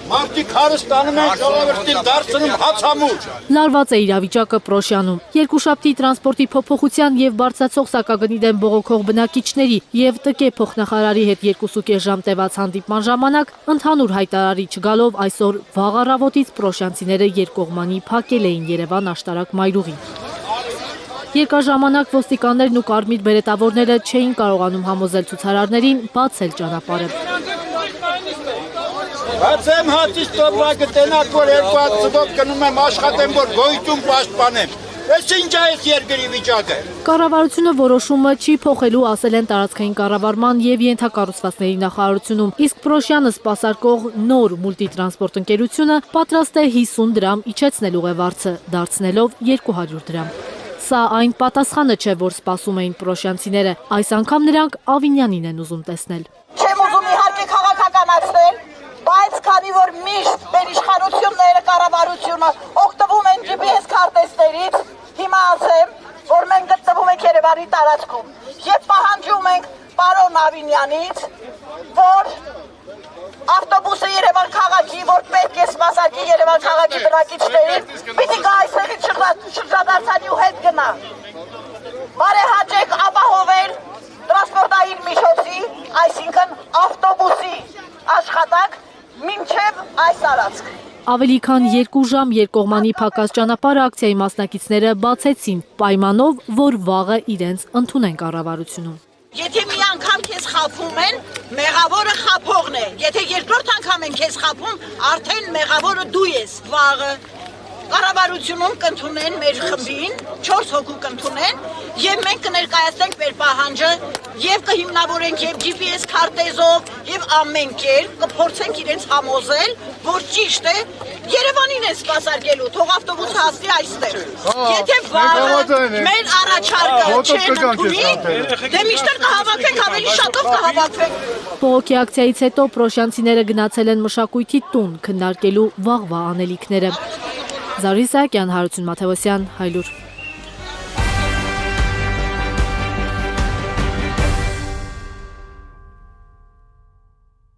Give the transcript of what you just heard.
Մարդիկ հարստանում են, ժողովրդին դարձնում հացամուր։ Լարված է իրավիճակը Պրոշյանում։ Երկուշաբթի տրանսպորտի փոփոխության եւ բարձրացող սակագնի դեմ բողոքող բնակիչների եւ ՏԿ փոխնախարարի հետ 2.5 ժամ տևած հանդիպման ժամանակ ընդհանուր հայտարարի չգալով այսօր վաղ առավոտից պրոշյանցիները երկկողմանի փակել էին Երևան աշտարակ մայրուղին։ Երկաժամանակ ոստիկաններն ու կարմիր բերետավորները չէին կարողանում համոզել ցուցարարներին բացել ճանապարհը։ Բացեմ հացից տոպրակը տենակ, որ 2 հատ գնում եմ աշխատեմ, որ գոյություն պաշտպանեմ։ Ես ինչ է այս երկրի վիճակը։ Կառավարությունը որոշումը չի փոխելու, ասել են տարածքային կառավարման եւ ենթակառուցվածքների նախարարությունում, իսկ Պրոշյանը սպասարկող նոր մուլտիտրանսպորտ ընկերությունը պատրաստ է 50 դրամ իջեցնել ուղևորցը, դարձնելով 200 դրամ։ Սա այն պատասխանը չէ, որ սպասում էին պրոշյանցիները, այս անգամ նրանք Ավինյանին են ուզում տեսնել։ Չեմ ուզում իհարկե քաղաքականացնել, բայց քանի որ միշտ մեր իշխանությունները, կառավարությունը օգտվում են GPS քարտեզներից, հիմա ասեմ, որ մենք գտնվում ենք Երևանի տարածքում եւ պահանջում ենք պարոն Ավինյանից, որ ավտոբուսը Երևան քաղաքի, որ պետք է սպասարկի Երևան քաղաքի բնակիչներին, պիտի գա այսօրից շրջադարձանի ու հետ գնա։ Բարեհաճեք ապահովել տրանսպորտային միջոցի, այսինքն ավտոբուսի աշխատանք մինչև այս տարածք։ Ավելի քան 2 ժամ երկկողմանի փակած ճանապարհը ակցիայի մասնակիցները բացեցին, պայմանով, որ վաղը իրենց ընդունեն կառավարությունում։ Եթե մի անգամ քեզ խաբում են, մեղավորը խաբողն է։ Եթե երկրորդ անգամ են քեզ խաբում, արդեն մեղավորը դու ես։ Վաղը կառավարությունում կընդունեն մեր խմբին, 4 հոգու կընդունեն, եւ մենք կներկայացնենք մեր պահանջը եւ կհիմնավորենք եւ GPS քարտեզով եւ ամեն կերպ կփորձենք իրենց համոզել, որ ճիշտ է Երևանին է սպասարկելու, թող ավտոբուսը հասնի այստեղ։ Եթե վաղը մեր առաջարկը չեն ընդունի, դե միշտ կհավաքենք, ավելի շատով կհավաքվենք։ Բողոքի ակցիայից հետո պրոշյանցիները գնացել են մշակույթի տուն քննարկելու վաղվա անելիքները։ Զարի Սահակյան, Հարություն Մաթևոսյան, Հայլուր։